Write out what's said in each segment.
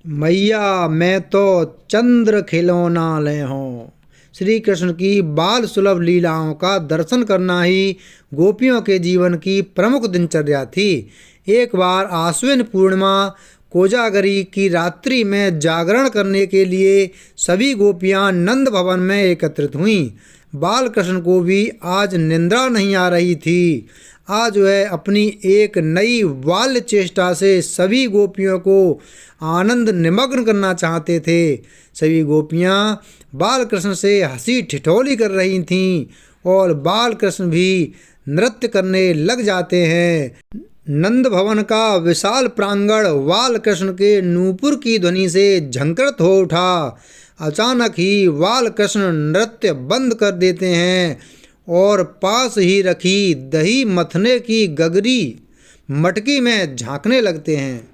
मैया मैं तो चंद्र खिलौना ले हूँ। श्री कृष्ण की बाल सुलभ लीलाओं का दर्शन करना ही गोपियों के जीवन की प्रमुख दिनचर्या थी। एक बार आश्विन पूर्णिमा कोजागरी की रात्रि में जागरण करने के लिए सभी गोपियां नंद भवन में एकत्रित हुईं। बाल कृष्ण को भी आज निंद्रा नहीं आ रही थी। आज वह अपनी एक नई बाल्य चेष्टा से सभी गोपियों को आनंद निमग्न करना चाहते थे। सभी गोपियां बाल कृष्ण से हंसी ठिठोली कर रही थीं और बाल कृष्ण भी नृत्य करने लग जाते हैं। नंद भवन का विशाल प्रांगण बाल कृष्ण के नूपुर की ध्वनि से झंकृत हो उठा। अचानक ही बाल कृष्ण नृत्य बंद कर देते हैं और पास ही रखी दही मथने की गगरी मटकी में झांकने लगते हैं।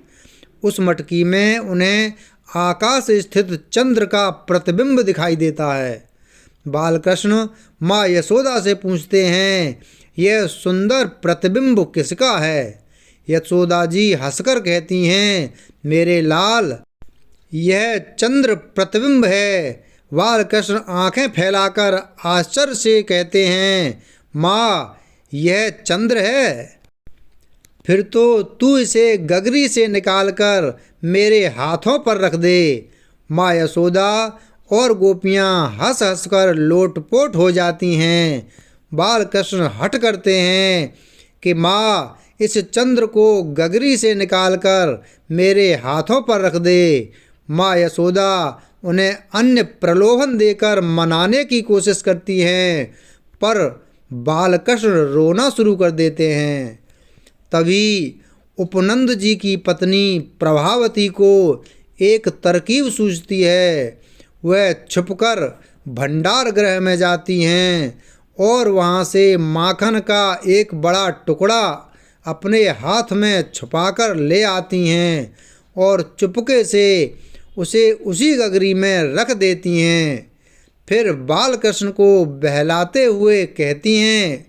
उस मटकी में उन्हें आकाश स्थित चंद्र का प्रतिबिंब दिखाई देता है। बालकृष्ण माँ यशोदा से पूछते हैं, यह सुंदर प्रतिबिंब किसका है? यशोदा जी हंसकर कहती हैं, मेरे लाल यह चंद्र प्रतिबिंब है। बालकृष्ण आंखें फैलाकर आश्चर्य से कहते हैं, माँ यह चंद्र है? फिर तो तू इसे गगरी से निकालकर मेरे हाथों पर रख दे। माँ यशोदा और गोपियाँ हंस हंस कर लोटपोट हो जाती हैं। बालकृष्ण हठ करते हैं कि माँ इस चंद्र को गगरी से निकालकर मेरे हाथों पर रख दे। माँ यशोदा उन्हें अन्य प्रलोभन देकर मनाने की कोशिश करती हैं, पर बालकृष्ण रोना शुरू कर देते हैं। तभी उपनंद जी की पत्नी प्रभावती को एक तरकीब सूझती है। वह छुपकर भंडार गृह में जाती हैं और वहाँ से माखन का एक बड़ा टुकड़ा अपने हाथ में छुपाकर ले आती हैं और चुपके से उसे उसी गगरी में रख देती हैं। फिर बालकृष्ण को बहलाते हुए कहती हैं,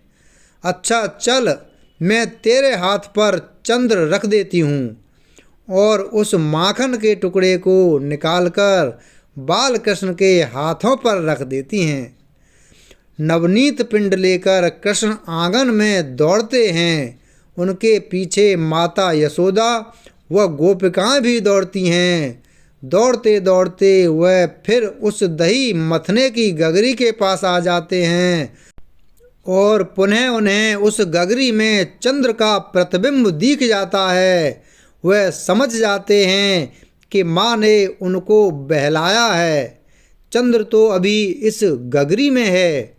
अच्छा चल मैं तेरे हाथ पर चंद्र रख देती हूँ, और उस माखन के टुकड़े को निकालकर बालकृष्ण के हाथों पर रख देती हैं। नवनीत पिंड लेकर कृष्ण आंगन में दौड़ते हैं। उनके पीछे माता यशोदा व गोपिकाएं भी दौड़ती हैं। दौड़ते दौड़ते वह फिर उस दही मथने की गगरी के पास आ जाते हैं और पुनः उन्हें उस गगरी में चंद्र का प्रतिबिंब दिख जाता है। वह समझ जाते हैं कि माँ ने उनको बहलाया है। चंद्र तो अभी इस गगरी में है।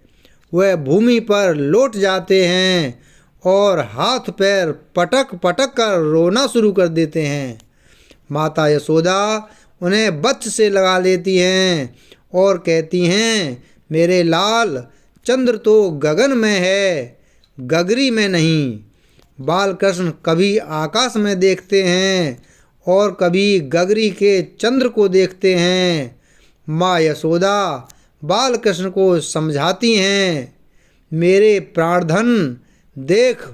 वह भूमि पर लौट जाते हैं और हाथ पैर पटक पटक कर रोना शुरू कर देते हैं। माता यशोदा उन्हें वत्स से लगा लेती हैं और कहती हैं, मेरे लाल चंद्र तो गगन में है, गगरी में नहीं। बालकृष्ण कभी आकाश में देखते हैं और कभी गगरी के चंद्र को देखते हैं। माँ यशोदा बालकृष्ण को समझाती हैं, मेरे प्राणधन देख,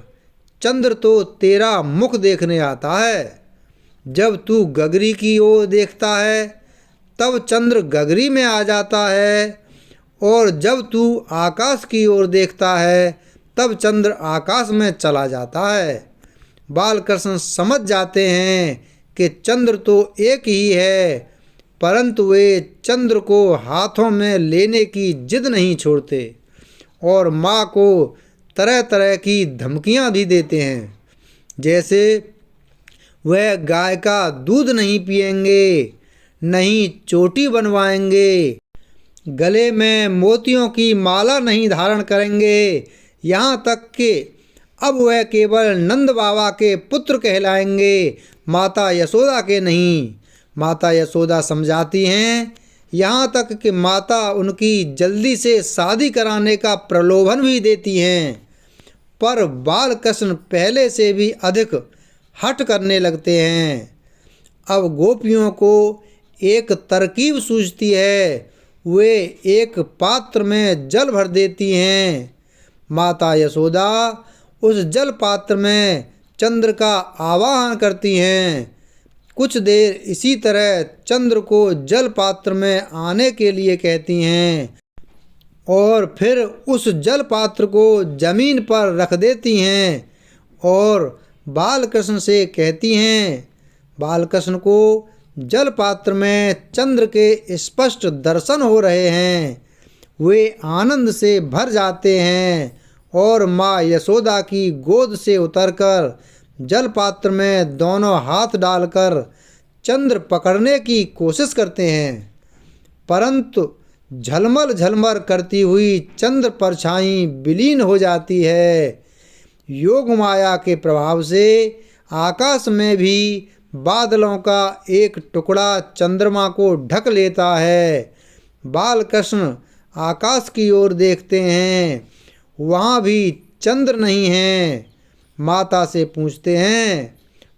चंद्र तो तेरा मुख देखने आता है। जब तू गगरी की ओर देखता है तब चंद्र गगरी में आ जाता है, और जब तू आकाश की ओर देखता है तब चंद्र आकाश में चला जाता है। बालकृष्ण समझ जाते हैं कि चंद्र तो एक ही है, परंतु वे चंद्र को हाथों में लेने की जिद नहीं छोड़ते और माँ को तरह तरह की धमकियाँ भी देते हैं, जैसे वह गाय का दूध नहीं पिएंगे, नहीं चोटी बनवाएंगे, गले में मोतियों की माला नहीं धारण करेंगे, यहाँ तक कि अब वह केवल नंद बाबा के पुत्र कहलाएंगे, माता यशोदा के नहीं। माता यशोदा समझाती हैं, यहाँ तक कि माता उनकी जल्दी से शादी कराने का प्रलोभन भी देती हैं। पर बालकृष्ण पहले से भी अधिक हठ करने लगते हैं। अब गोपियों को एक तरकीब सूझती है। वे एक पात्र में जल भर देती हैं। माता यशोदा उस जल पात्र में चंद्र का आवाहन करती हैं। कुछ देर इसी तरह चंद्र को जल पात्र में आने के लिए कहती हैं और फिर उस जल पात्र को जमीन पर रख देती हैं और बालकृष्ण से कहती हैं। बालकृष्ण को जल पात्र में चंद्र के स्पष्ट दर्शन हो रहे हैं। वे आनंद से भर जाते हैं और माँ यशोदा की गोद से उतरकर जल पात्र में दोनों हाथ डालकर चंद्र पकड़ने की कोशिश करते हैं, परंतु झलमल झलमल करती हुई चंद्र परछाई विलीन हो जाती है। योग माया के प्रभाव से आकाश में भी बादलों का एक टुकड़ा चंद्रमा को ढक लेता है। बालकृष्ण आकाश की ओर देखते हैं, वहाँ भी चंद्र नहीं है। माता से पूछते हैं,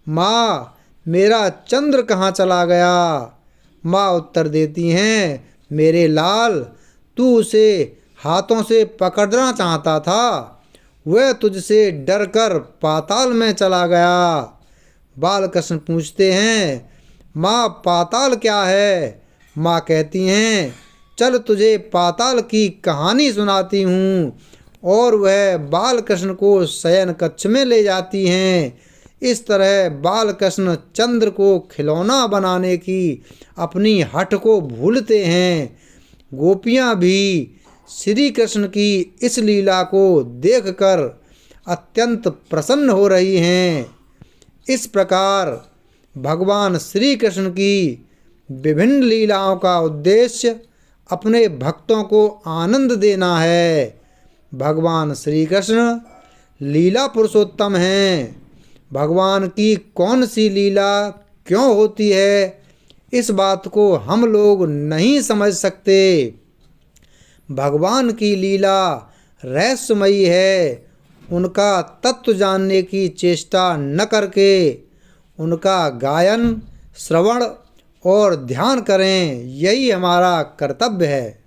माँ मेरा चंद्र कहाँ चला गया? माँ उत्तर देती हैं, मेरे लाल तू उसे हाथों से पकड़ना चाहता था, वह तुझसे डरकर पाताल में चला गया। बालकृष्ण पूछते हैं, माँ पाताल क्या है? माँ कहती हैं, चल तुझे पाताल की कहानी सुनाती हूँ, और वह बालकृष्ण को शयन कक्ष में ले जाती हैं। इस तरह बालकृष्ण चंद्र को खिलौना बनाने की अपनी हठ को भूलते हैं। गोपियाँ भी श्री कृष्ण की इस लीला को देखकर अत्यंत प्रसन्न हो रही हैं। इस प्रकार भगवान श्री कृष्ण की विभिन्न लीलाओं का उद्देश्य अपने भक्तों को आनंद देना है। भगवान श्री कृष्ण लीला पुरुषोत्तम हैं। भगवान की कौन सी लीला क्यों होती है, इस बात को हम लोग नहीं समझ सकते। भगवान की लीला रहस्यमयी है। उनका तत्व जानने की चेष्टा न करके उनका गायन, श्रवण और ध्यान करें, यही हमारा कर्तव्य है।